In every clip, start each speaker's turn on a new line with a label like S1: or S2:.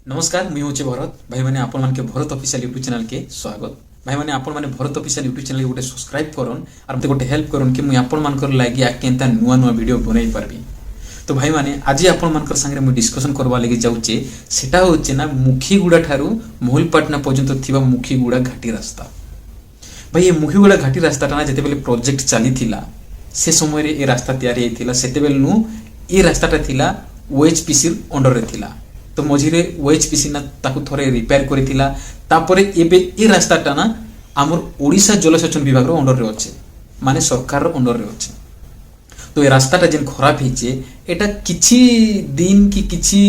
S1: नमस्कार मुझे हूँ भरत भाई मैंने आपण मान के भरत ऑफिशियल यूट्यूब चैनल के स्वागत भाई मैंने आपण मैंने भरत ऑफिशियल यूट्यूब चैनल गोटे सब्सक्राइब करन और मते गोटे हेल्प करन कि मुझे आपण मानकर लागी आके एंता नुआ नुआ वीडियो बनाई पारबी। तो भाई मैंने आज आपण मानकर संगे मु डिस्कशन करबा लागि जाउचे सेटा होचे ना मुखीगुड़ा ठारू मोहलपाटना पर्यंत थिबा मुखीगुड़ा घाटी रास्ता। भाई ये मुखीगुड़ा घाटी रास्ताटा ना जेतेबेले प्रोजेक्ट चलीथिला से समय रे ए रास्ता तैयारी हेतिला सेतेबेले नु ए रास्ताटा थिला ओएचपीसी अंडर रे थिला। तो मझिरे ओएचपीसी ना ताकु थोरे रिपेयर करिथिला तापरे एबे ए रास्ताटा ना हमर ओडिशा जलसेचन विभाग रो अंडर रे अछि माने सरकार रो अंडर रे अछि। तो ए रास्ताटा जेन खराब हिचे एटा किछि दिन की किछि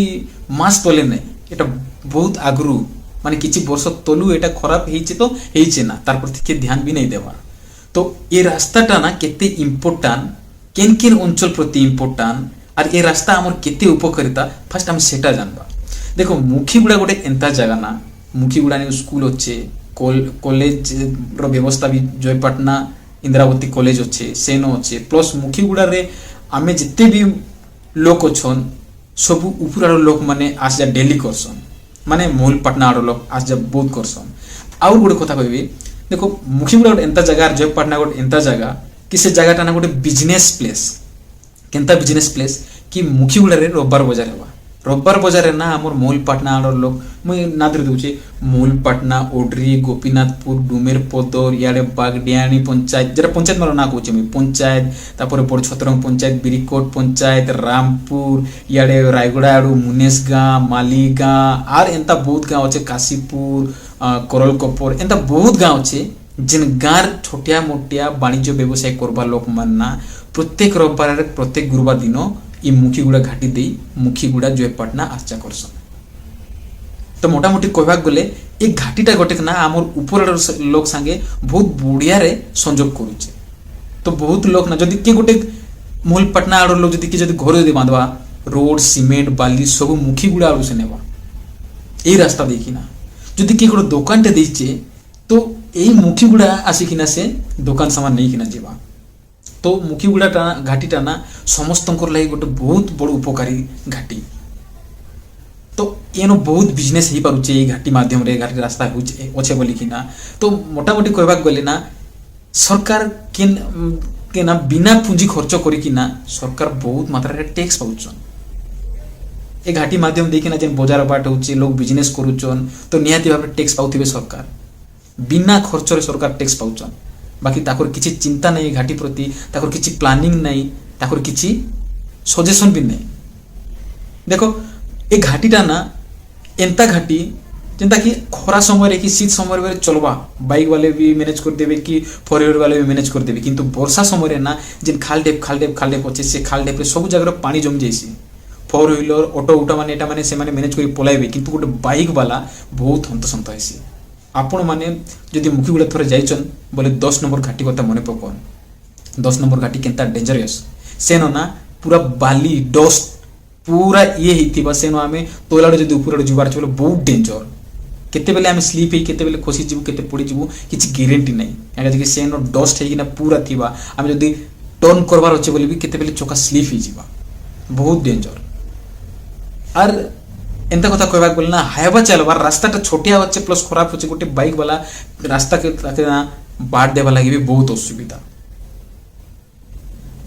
S1: मास तले नै एटा बहुत आगरु माने किछि वर्ष तलु एटा खराब हिचे तो हिचे ना तार प्रति के ध्यान भी नै देवा। तो ए रास्ताटा ना केते इम्पोर्टेंट केन केन अंचल प्रति इम्पोर्टेंट और ए रास्ता हमर केते उपकारिता फर्स्ट हम सेटा जानबा। देखो मुखीगुड़ा गोटे एंता जगह ना मुखीगुड़ा ने स्कूल अच्छे कॉलेज रो व्यवस्था भी जयपाटना इंदिरावती कॉलेज अच्छे सेनो अच्छे प्लस मुखीगुड़ा रे आमे जिते भी लोक अच्छन सब ऊपर लोक माने आज जा डेली करसन माने मोहलपाटना आड़ लोक आज जा बहुत करसन। आउर गोटे कथा कहबी देखो मुखीगुड़ा गोटे एंता जगह जयपाटना गोटे एंता जगह कि से जगहटा ना गोटे business place Kenta business place कि मुखीगुड़ा रे रविवार बाजार हेबा रविवार बाजार ना हमर मोहलपाटना आड़ लोक मुई नादर दूचे मोहलपाटना ओड्री गोपीनाथपुर डुमेर पदर याडे बागडियानी पंचायत जरा पंचायत मारो ना कहूचे मुई पंचायत तापर बड़ छतरंग पंचायत बिरिकोट पंचायत रामपुर याडे रायगड़ा आड़ू मुनेशगाँ मालीगाँ आर एंता बहुत गाँव अच्छे काशीपुर करलकपर एंता बहुत गाँव अच्छे जेन गाँव छोटिया मोटिया वाणिज्य व्यवसाय करबा लोक मानना प्रत्येक रविवार प्रत्येक गुरुवार दिन ये मुखीगुड़ा घाटी दे मुखीगुड़ा जयपाटना आशा करसन। तो मोटामोटी कहवाक गले ए घाटीटा गोटे ना आमर ऊपर लोक संगे बहुत बढ़िया रे संजोग करूचे। तो बहुत लोक ना जदि के गोटे मोहलपाटना आड़ लोक जदि के जदि घर जदि बांधवा रोड सीमेंट बाली सब मुखीगुड़ा आड़ से नेबा ए रास्ता देखिना जदि के गोटे दुकानटे देइचे तो ए मुखीगुड़ा आसिकिना से दुकान सामान नहीं किना जीवा। तो मुखीगुड़ा घाटीटा ना समस्त लगे गोटे बहुत बड़ उपकारी घाटी। तो एनो बहुत बिजनेस हो पारुचे ये घाटी माध्यम रे घाटी रास्ता अच्छे बोली कि ना। तो मोटामोटी कहवाक गले ना सरकार के ना बिना पूंजी खर्च करी ना सरकार बहुत मात्रा रे टैक्स पाउछन ए घाटी माध्यम देखि ना जेन बाजार बाट होचे लोग बिजनेस करूछन तो निहाती भाबे टैक्स पाउथिबे सरकार बिना खर्च रे सरकार टैक्स पाउछन। बाकी ताकर किसी चिंता नहीं घाटी प्रति ताकर किसी प्लानिंग नहीं ताकर किसी सजेशन भी नहीं। देखो ए घाटीटा ना एंता घाटी जेंता कि खरा समय कि शीत समय चलवा बाइक वाले भी मैनेज कर देवे कि फोर व्हीलर वाले भी मैनेज कर देवे किंतु वर्षा समय ना जेन खाल डेप अच्छे से खाल डेप सब जगह पानी जम जाइए फोर व्हीलर ऑटो उटा माने से मैनेज कर पलाइबे किंतु गोटे बाइक वाला बहुत हंतसंत हेसी। आपण माने जदि मुखीगुड़ा थोड़े जाइछन बोले 10 नंबर घाटी कथा मने पकन 10 नंबर घाटी केंता डेंजरस सेनो ना पूरा बाली डस्ट पूरा ये हिथिबा सेनो आमे तोलाडे जदि ऊपर जुबार चलो बहुत डेंजर केते बेले आमे स्लीप हे केते बेले खसी जिवु केते पड़ी जिवु किछि गारंटी नै काहे कि सेनो डस्ट हे कि ना पूरा थिबा आमे जदि टर्न करबार अछि बोले भी केते बेले चोका स्लीप ही जिबा बहुत डेंजर। आर एंता कथा कहबाक बोले ना हायबा चलबार रास्ताटा छोटिया अच्छे प्लस खराब होचे गोटे बाइक वाला रास्ता के ना बाट देवा लगी भी बहुत असुविधा।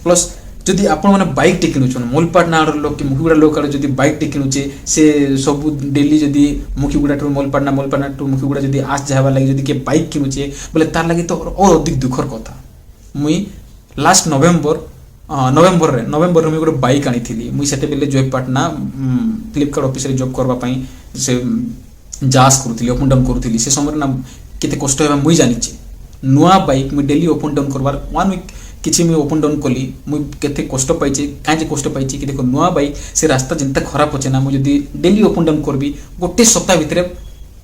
S1: प्लस जदि आपण माने बाइक टे किनुछन मोहलपाटना आड़ लोक कि मुखीगुड़ा लोक आड़ जदि बाइक टे किनुचे से सब डेली जदि मुखीगुड़ा टू मोहलपाटना टू मुखीगुड़ा जदि आस जावा लगी जदि के बाइक किनुचे बोले तार लगी तो और अधिक दुखर कथा। मुई लास्ट नवेम्बर रे मुई गोटे बाइक आनी थी मुई सेते बेले जयपाटना फ्लिपकार्ट ऑफिस रे जॉब करबा पई से जास करूथली अप डाउन करूथली से समय ना केते कष्ट हेबा मुई जानिचे नुआ बाइक मुई डेली अप डाउन करबार 1 वीक किछि मुई अप डाउन कली मुई केते कष्ट पाइचे काजे कष्ट पाइचे कि देखो नुआ बाइक से रास्ता जिंता खराब होचे ना मुई जदी डेली अप डाउन करबी गोटे सप्ताह भितरे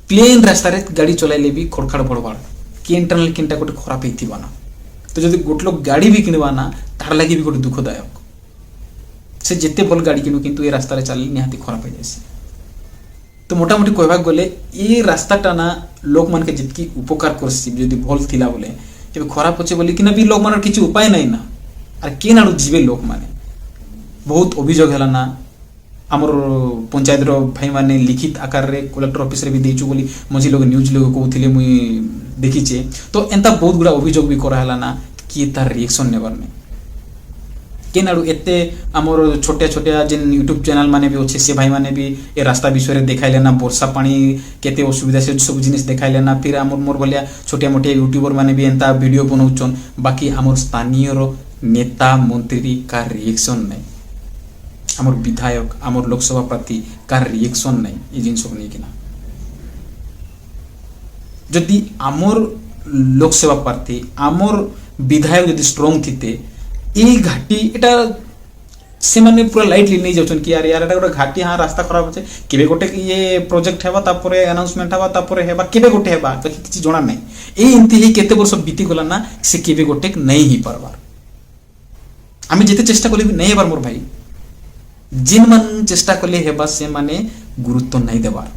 S1: प्लेन रास्ता रे गाड़ी चलाइले भी खड़खड़ बड़बड़ कि इंटरनल किनटा गोटे खराब हेथिबा ना। तो जदि गोटे लोग गाड़ी भी किनवा ना तार लगी भी गोटे दुखदायक से जिते भल गाड़ी किनु किंतु ए रास्ता रे चलि निहाती खराब हो जायसी। तो मोटामोटी कहबाक गले ए रास्ताटा ना लोक मान के जितकी उपकार करसी जदि भल थिला बोले एबे खराब होचे बोली कि ना भी लोक मानर किछि उपाय नै ना आर के नाडू जीवे लोक माने बहुत अभियोग हला ना आमर पंचायत भाई माने लिखित आकार रे कलेक्टर ऑफिस रे भी देचु बोली मझी लोग न्यूज लोग कहते मुई देखीचे। तो एंता बहुत गुड़ा अभियोग भी कराला ना किए तार रिएक्शन नेबार नहीं केन आड़ू एते आमर छोटिया छोटिया जेन यूट्यूब चैनल माने भी अच्छे से भाई माने भी ए रास्ता विषय देखाइले ना वर्षा पानी केते असुविधा से सब जिनिस देखाइले ना फिर आमर मोर भलिया छोटिया मोटिया यूट्यूबर माने भी एंता वीडियो बनाउछन बाकी आमर स्थानीय रो नेता मंत्री का रिएक्शन नहीं आमर विधायक आमर लोकसभा प्रार्थी का रिएक्शन नहीं ये जिनस नहीं कि जदि आमर लोकसभा प्रार्थी आमर विधायक जदि स्ट्रॉन्ग थिते ए घाटी एटा से माने पूरा लाइटली नहीं जाउछन कि यार एटा गोटे घाटी हाँ रास्ता खराब होचे केबे गोटे ये प्रोजेक्ट हेबा तापरे अनाउंसमेंट हेबा तापरे हेबा केबे गोटे हेबा तो किछि जणा नहीं ए एंती ही केते वर्ष बीती गला ना से केबे गोटे नहीं ही परबार आमे जेते चेष्टा कले भी नहीं हेबार मोर भाई जिन मन चेष्टा कले हेबा से माने गुरुत्व नहीं देबार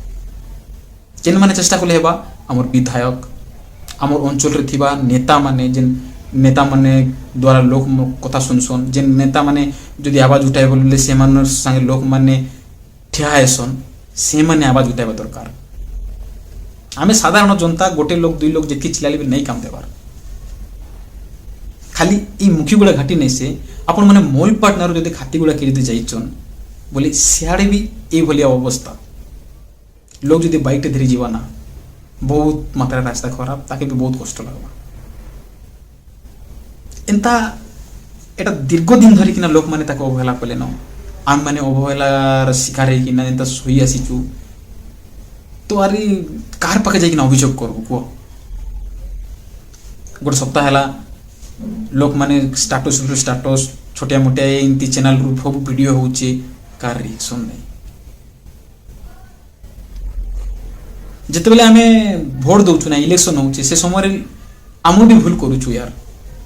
S1: जिन माने चेष्टा कले हेबा हमर विधायक हमर अंचल रे थिबा नेता माने जिन नेता माने द्वारा लोक कथा सुनसन जिन नेता माने जदि आवाज उठाए बोले से मान संगे लोक माने ठिया हेसन से माने आवाज उठाइबा दरकार आमे साधारण जनता गोटे लोक दुई लोक जेति चिलाले भी नहीं काम देबार खाली ई मुखी गुड़ा घाटी नहीं से अपन माने मोल पार्टनर जदि खाती गुड़ा के जाइछन बोले सियाड़े भी ए भलिया अवस्था लोग जदि बाइक टे धरी जीवा ना बहुत मात्रा रास्ता खराब ताके भी बहुत कष्ट लगवा एंता एटा दीर्घ दिन धरी किना लोक माने ताको अवहेला कले न आम माने अवहेलार शिकार है किना एंता सोई आसीचु तो आरी कार पाके जाई किना अभियोग करबो को गोटे सप्ताह हैला लोक माने स्टाटस छोटिया मोटिया एंती चैनल ग्रुप सब वीडियो होचे कार रिएक्शन नहीं जिते बेले आमे भोट दउछु ना इलेक्शन होचे से समय आम भी भूल करूछु यार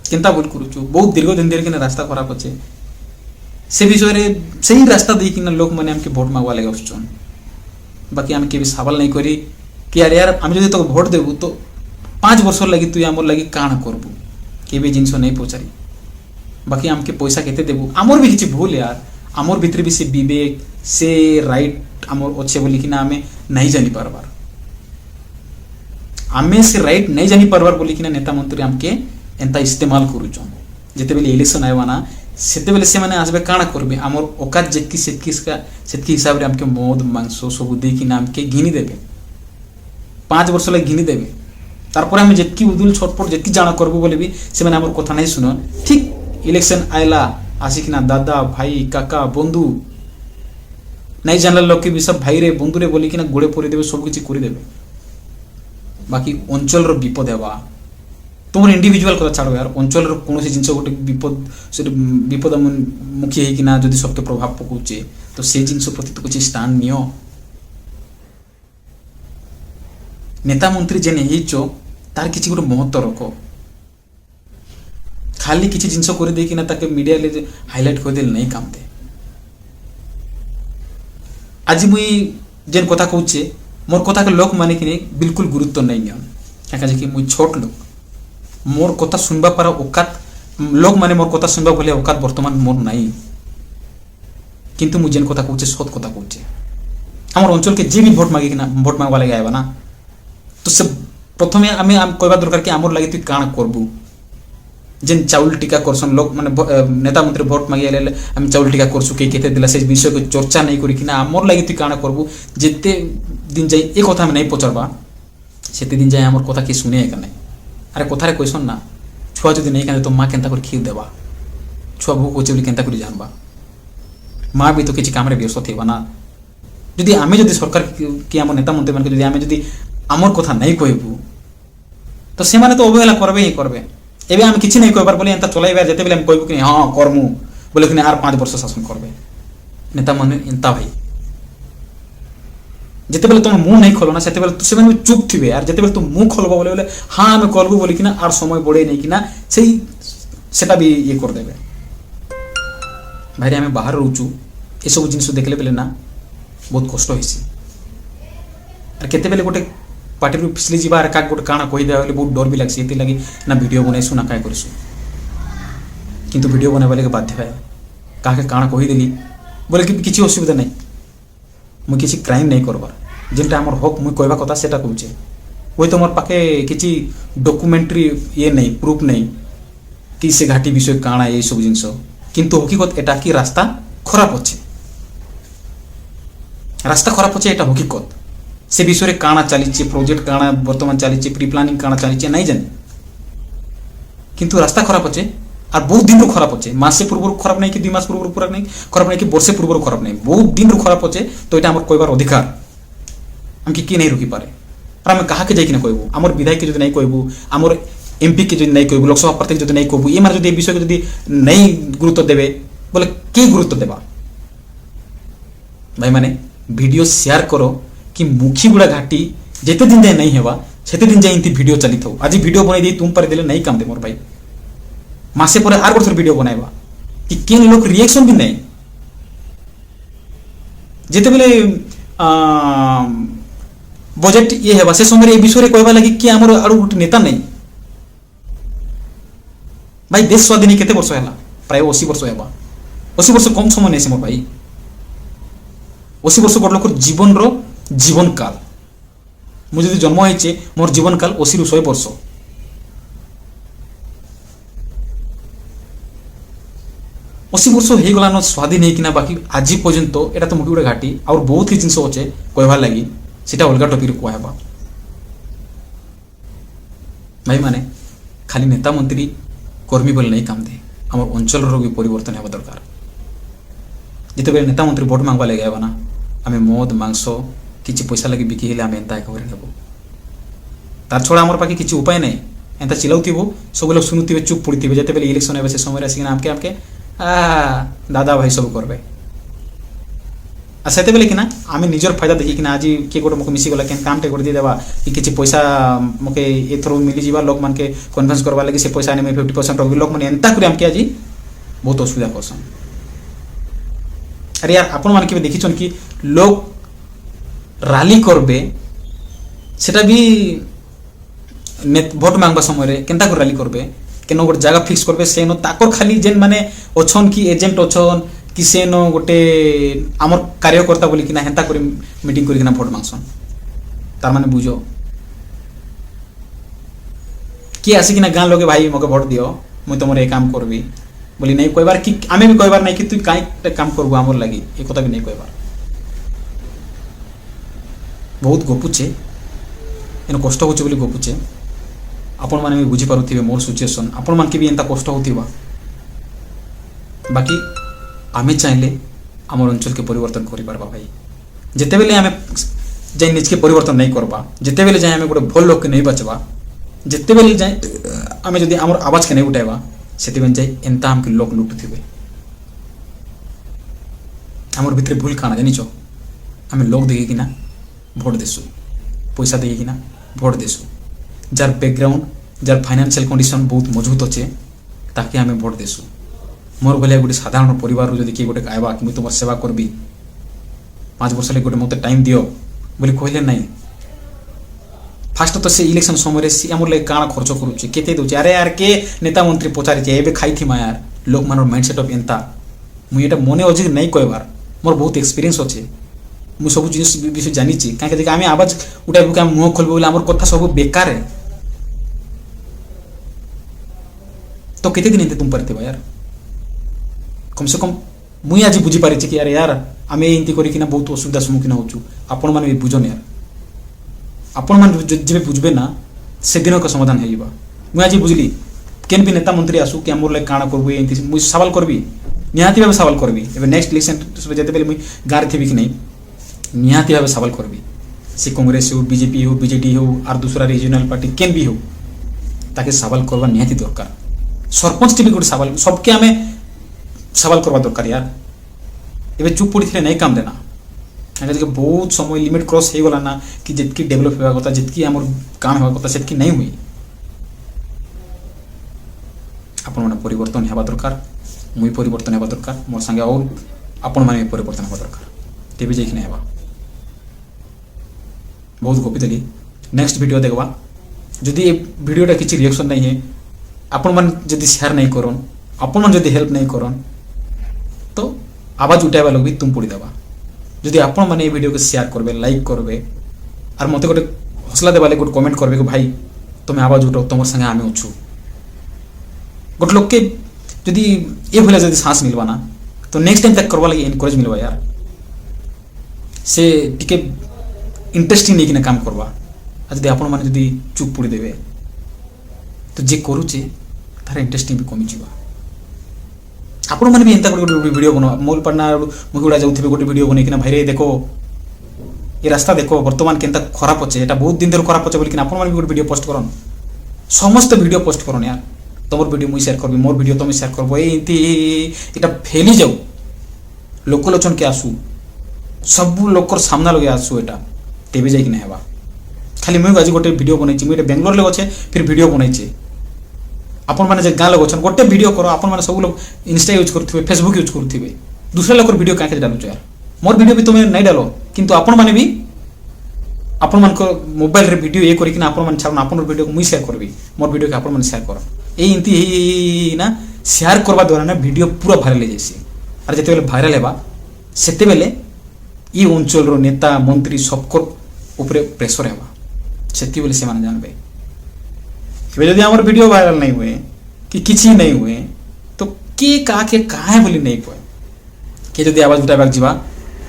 S1: केनता भूल करूछु बहुत दीर्घ दिन देर के रास्ता खराब अच्छे से विषय रे सही रास्ता दे कि लोक माने हमके भोट मांगवा लगे आछन बाकी आम के भी सवाल नहीं करी कि यार यार आम जदि तो भोट देबू तो 5 वर्ष लगी तू आमर लगी काण करबू केबे जिनस नहीं पचारि बाकी आमके पैसा केते देबू आमर भी किछि भूल यार आमर भितर भी से विवेक से राइट आमर अच्छे बोली कि ना आमे नहीं जानी पारबार आमे से राइट नहीं जानी पारबार बोली कि ना नेता मंत्री आमके एंता इस्तेमाल करूछन जेते बेले इलेक्शन आइबा ना सेते बेले से माने आसबे काणा करबे आमर औकात जेकी सेतकी हिसाब रे आमके मद मांस सब दे कि ना आमके घिनी देबे 5 वर्ष लगे घिनी देबे तारपर आमे जेतकी उदुल छटपट जेतकी जाना करबो बोले भी से माने आमर कथा नहीं सुनो ठीक इलेक्शन आइला आसिकिना दादा भाई काका बंधु नहीं जानला लोक के भी सब भाई रे बंधु रे बोली कि ना गोड़े परि देबे सब किछि करि देबे बाकी अंचल रो विपद हेबा तुम इंडिविजुअल कथा छाड़ो यार अंचल रो कोनोसी जिंस गोटे विपद से विपद मुखी है कि ना जदि सबके प्रभाव पकाउचे तो से जिंस प्रति तो कुछ स्टैंड नियो नेता मंत्री जेने हिचो तार किछि गोटे महत्व रखो खाली किछि जिंस कर दे कि ना ताके मीडिया ले हाईलाइट कर देल नहीं काम दे आज मुई जेन कथा कहूचे मोर कथा के लोक माने कि बिल्कुल गुरुत्व नहीं नियन क्या कि मुई छोट लोक मोर कथा सुनबा पारा औकात लोक माने मोर कथा सुनबा भले औकात वर्तमान मोर नहीं किंतु मु जेन कथा कहूचे सत कथा कहूचे हमर अंचल के जे भी भोट मांगे कि ना भोट मांगवा लगे आइबा ना तो से प्रथमे आमे कहबा दरकार कि हमर लागि तू काण करबू जेन चाउल टीका करसन लोक माने नेता मंत्री भोट मांगे आले हम चाउल टीका करसु के केते दिला से विषय को चर्चा नहीं करी कि ना हमर लागि तू काण करबू जेते दिन जाई ए कथा में नहीं पचरबा सेते दिन जाई हमर कथा के सुने का नहीं अरे कथारे क्वेश्चन ना छुआ जदि नहीं कांदे तो माँ केनता कर खीर देबा छुआ भूख होचे बोली केनता कर जानबा माँ भी तो किछि काम रे व्यस्त थेबा ना जदि आमे जदि सरकार कि आम नेता मंत्री मान जदि आमे जदि आमर कथा नहीं कहबू तो से माने तो अवहेला करबे ही करबे एबे आम किछि नहीं कहबार बोले एंता चलाइबा जेते बेले हम कहबू कि हां करमु बोले कि आर 5 वर्ष शासन करबे नेता माने एंता भाई जेते बेले तुम मुंह नहीं खोलो ना सेते बेले से माने चुप थिबे यार जेते बेले तुम मुंह खोलबो बोले हां हम करबू बोली कि ना आर समय बड़े नहीं कि ना सेही सेटा भी ये कर देबे भाई आमे बाहर रहउचू ए सब जिंस देखले बेले ना बहुत कष्ट होइसी और केते बेले गोटे पार्टी रु फिसली जीवा का गोटे काना कहि देबा बोले बहुत डर भी लागसी एते लागि ना वीडियो बनाइसु ना काय करसु किंतु वीडियो बनाबा लगे बाध्य है काके काना कहि देली बोले कि किछि असुविधा नहीं मुई किसी क्राइम नहीं करबार जेनटा आमर हक मुई कहवा कथा सेटा कहूचे हुए तो मोर पाखे किसी डॉक्यूमेंट्री ये नहीं प्रूफ नहीं कि से घाटी विषय काଣା ये सब जिनस किंतु हकीकत एटा कि रास्ता खराब अच्छे रास्ता खराब अच्छे एटा हकीकत से विषय काଣା चली प्रोजेक्ट काଣା बर्तमान चली प्री प्लानिंग काଣା चली नहीं जानी किंतु रास्ता खराब अच्छे और बहुत दिन खराब अच्छे मासे पूर्व खराब नहीं कि 2 मास पूर्व खराब नहीं कि वर्षे पूर्व खराब नहीं बहुत दिन खराब अच्छे तो यहाँ आम कहबार अधिकार आमके किए नहीं रोकी पारे और आम क्या जाइना कहबू आमर विधायक के जो नहीं कहबू आमर एमपी के जो नहीं कहबू लोकसभा प्रार्थी जो नहीं कहबू ये मारे जो विषय को जो नहीं गुरुत्व देवे बोले किए गुरुत्व देवा भाई माने वीडियो शेयर करो कि मुखीगुड़ा घाटी जिते दिन जाए नहीं हेवा सेते दिन जाए इनती वीडियो चली था आज वीडियो बनाई दी तुम पर देले नहीं काम दे मोर भाई मासे पर आर गोटे वीडियो बनाइबा कि केन लोक रिएक्शन भी नहीं जेते बेले बजेट ये हेबा से समय ए विषय कहबा लगी कि हमर आरो गोटे नेता नहीं भाई देश स्वाधीन केते वर्ष हैला प्राय 80 वर्ष हेबा 80 वर्ष कम समय नहीं से मोर भाई 80 वर्ष गोटे लोक जीवन रो जीवन काल मुझे जदि जन्म होइचे मोर जीवन काल 80 रु 100 वर्ष 80 वर्ष हो गलान स्वाधीन है कि ना बाकी आज पर्यंत एटा तो मुखी घाटी और बहुत ही जिनस अच्छे कहबार लगी सीटा अलग टॉपिक कहबा भाई माने खाली नेता मंत्री कर्मी बोले नहीं काम दे आम अंचल भी परिवर्तन होगा दरकार जिते बेले नेता मंत्री भोट मांगवा लगे ना आम मद मांस किसी पैसा लगे बिकी हेले आम एंता खबर नेब तार छड़ा आम पाखे किसी उपाय नहीं एंता चिल्लाऊ सब लोग शुणुवे चुप पड़ी थे जिते बेले इलेक्शन हे से समय आसिक आमके आमके दादा भाई सब करबे से बेले कि ना आम निजर फायदा देखिए आज किए गोटे मोके मिसीगला के काम टे दे देवा कि किसी पैसा मोके एथर मिली जावा लोक मान के कन्भिन्स करवा लगे से पैसा आने 50% रखी लोक मैंने एंता कर आमके आज बहुत असुविधा करसन अरे यार आपण मान के देखी कि लोग रैली करबे सेटा भी भोट मांगबा समय केनता कर रैली करबे केनो गोटे जगह फिक्स करबे सेनो ताकर खाली जेन माने ओछन कि एजेंट ओछन कि सेनो गोटे आमर कार्यकर्ता बोली कि ना हेंता करी मीटिंग करी ना भोट मांगसन तार माने बुझो कि आसी कि ना गां लोगे भाई मके भोट दियो मुई तुमर ए काम करबी बोली नहीं कहबार कि आमे भी कहबार नहीं कि तू काई काम करबो आमर लागि ए कथा भी नहीं कहबार बहुत गपुचे एनो कष्ट होचे बोली गपुचे आपण माने भी बुझी पारुथिबे मोर सिचुएशन आपण मान के भी एंता कष्ट होथिबा बाकी आमे चाहले आमर अंचल के परिवर्तन करि पारबा भाई जेते बेले आमे जाय निज के परिवर्तन नहीं करबा जेते बेले जाय आमे गोटे भल लोक के नहीं बचबा जेते बेले जाय आमे जदी आमर आवाज के नहीं उठाइबा सेते बेन जाय एंता हम के लोक लुटुथिबे आमर भितरे भूल खाना जानिचो आमे लोक देखि कि ना भोट देसु पैसा देखि कि ना भोट देसु जार बैकग्राउंड जार फाइनेंशियल कंडीशन बहुत मजबूत अच्छे ताकि आम भोट देसु मोर भाया गोटे साधारण परिवार जदि किए गोटे कहवा कि तुम सेवा करबी 5 वर्ष लगे गोटे मत टाइम दियो बोली कहले नहीं फास्ट तो से इलेक्शन समय सी आम लगे काଣା खर्च करुचे केते दउचे अरे यार के नेता मंत्री पचारे एबे खाई थी यार लोक मानर माइंडसेट ऑफ एंता मुई एटा मने अजे नहीं कहबार मोर बहुत एक्सपीरियंस अच्छे मु सब जिनिस विषय जानी कहीं आम आवाज उठाइबू कि मुह खोलबू बोले आमर कथा सब बेकार है तो केते दिन तुम पारे यार कम से कम मुई आज बुझी पारे कि यार आम एमती करना बहुत असुविधा सम्मुखीन होचु आपण मैंने बुझन यार आपण मैंने जब बुझे ना से दिन का समाधान हो मुझे आज बुझली केन भी नेता मंत्री आसू कि आम लगे काଣା करबू मुझे सवाल करबी निहाती भाव सवाल करबी एबे नेक्स्ट इलेक्शन जेते बेले मुई गाँव थी कि नहीं निहाती भाव सवाल करबी से कांग्रेस हो बीजेपी हो बीजेडी हो और दूसरा रिजनल पार्टी केन भी हो ताके सवाल करवा निहाती दरकार सरपंच टी भी गोटे सवाल सबके आम सवाल करवा दरकार यार एबे चुप पड़ी थे नहीं काम देना बहुत समय लिमिट क्रॉस हो गला ना कि जितकी डेवलप होगा कथा जितकी आम काम होगा कथा सेतकी नहीं हुई आपण मैंने परिवर्तन होगा दरकार मुई परिवर्तन होगा दरकार मोर संगे और आपण मैंने परिवर्तन होगा दरकार तेबे जाइक नहीं होगा बहुत गोपी देली नेक्स्ट वीडियो देखवा जदि ये वीडियोटा किसी रिएक्शन नहीं है आपण मन जदि शेयर नहीं करन आपण मन जदि हेल्प नहीं करन तो आवाज उठाइबा लोग भी तुम पड़ी देवा যদি ଆପଣ ମାନେ এই ভিডিওকে সেয়ার করবে লাইক করবে আর মতে গোটে হসলা দেবা লাগে গোটে কমেন্ট করবে ভাই তুমি আওয়াজ উঠাও তোমার সঙ্গে আমি অছু গোটে লোককে যদি এভাবে যদি সাহস মিলবা না তো নেক্সট টাইম তাকে করবা লাগে এনকরেজ মিলবা यार সে টিকে ইন্টারেস্টিং নেইকিনা কাম করবা আর যদি আপন মানে যদি চুপ পড়ি দেবে তো যে করুছে তার ইন্টারেস্টিং भी কমিଯିବ ଆପଣ ମାନେ ବି ଏନ୍ତା ଗୋଟେ ଭିଡ଼ିଓ ବନାଅ ମୋଲ ପାଟନା ମୁଗୁଡ଼ା ଯାଉଥିବେ ଗୋଟେ ଭିଡ଼ିଓ ବନେଇକିନା ଭାଇରେ ଦେଖ ଏ ରାସ୍ତା ଦେଖ ବର୍ତ୍ତମାନ କେନ୍ତା ଖରାପ ଅଛେ এটা ବହୁତ ଦିନ ଧରି ଖରାପ ଅଛେ ବୋଲିକିନା ଆପଣ ମାନେ ବି ଗୋଟେ ଭିଡ଼ିଓ ପୋଷ୍ଟ କରନ୍ ସମସ୍ତେ ଭିଡ଼ିଓ ପୋଷ୍ଟ କରନ୍ यार ତମର ଭିଡ଼ିଓ ମୁଇଁ ସେୟାର କରିବି ମୋର ଭିଡ଼ିଓ ତମେ ସେୟାର করবো ଏମିତି এটা ଫେଲି ଯାଉ ଲୋକ ଲୋଚନ କେ ଆସୁ ସବୁ ଲୋକର ସାମ୍ନା ଲगे ଆସୁ এটা ତେବେ ଯାଇକିନା ହେବା ଖାଲି ମୁଇଁ ଆଜି ଗୋଟେ ଭିଡ଼ିଓ ବନେଇଛି ମୁଇଁ এটা ବେଙ୍ଗଲୋର ରେ ଅଛେ ଫିर ଭିଡ଼ିଓ ବନେଇଛି ଆପଣ ମାନେ ଯେ ଗାଁ ଲୋକ ଅଛନ୍ ଗୋଟେ ଭିଡ଼ିଓ କର ଆପଣ ମାନେ ସବୁ ଲୋକ ଇନଷ୍ଟା ୟୁଜ୍ କରୁଥିବେ ଫେସବୁକ୍ ୟୁଜ୍ କରୁଥିବେ ଦୁସରା ଲୋକର ଭିଡ଼ିଓ କାହିଁକି ଡାଲୁଛ यार ମୋର ଭିଡ଼ିଓ ବି ତମେ ନାଇଁ ଡାଲ କିନ୍ତୁ ଆପଣ ମାନେ ବି ଆପଣ ମାନଙ୍କ ମୋବାଇଲ ରେ ଭିଡ଼ିଓ ଏ କରିକିନା ଆପଣ ମାନେ ଛାଡ଼ୁନ ଆପଣର ଭିଡ଼ିଓକୁ ମୁଇଁ ସେୟାର କରିବି ମୋର ଭିଡ଼ିଓକୁ ଆପଣ ମାନେ ସେୟାର କର এই ଏମିତି ନା ସେୟାର କରିବା ଦ୍ୱାରା ନା ଭିଡ଼ିଓ ପୁରା ଭାଇରାଲ ହେଇଯାଇସି আর ଯେତେବେଳେ ଭାଇରାଲ ହେବା ସେତେବେଳେ ଇ ଅଞ୍ଚଳର ନେତା ମନ୍ତ୍ରୀ ସବକର ଉପରେ ପ୍ରେସର ହେବା ସେତିବେଳେ ସେମାନେ ଜାଣିବେ ଏବେ ଯଦି ଆମର ଭିଡ଼ିଓ ଭାଇରାଲ नहीं हुए कि କିଛି नहीं हुए तो କିଏ କାହାକେ କାहे ବୋଲି नहीं କହେ କିଏ ଯଦି ଆୱାଜ ଉଠାଇବାକୁ ଯିବା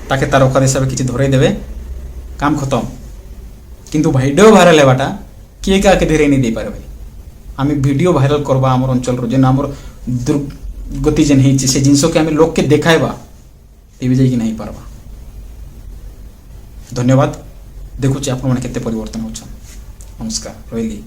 S1: ତାକେ ତାର ଅକାଦ ହିସାବରେ କିଛି ଧରେଇ ଦେବେ କାମ ଖତମ କିନ୍ତୁ ଭିଡ଼ିଓ ଭାଇରାଲ ହେବାଟା କିଏ କାହାକେ ଧରେଇ नहीं ଦେଇପାରେ ଭାଇ ଆମେ ଭିଡ଼ିଓ ଭାଇରାଲ करवा ଆମର ଅଞ୍ଚଳର ଯେନ୍ ଆମର ଦୁର୍ଗତି ଯେନ୍ ହେଇଛି ସେ ଜିନିଷକେ ଆମେ ଲୋକକେ ଦେखाଇବା ତେବେ ଯାଇକି नहीं ପାରବା ଧନ୍ୟବାଦ ଦେଖୁଛି ଆପଣ ମାନେ କେତେ ପରିବର୍ତ୍ତନ ହଉଛନ୍ ନମସ୍କାର ରହିଲି।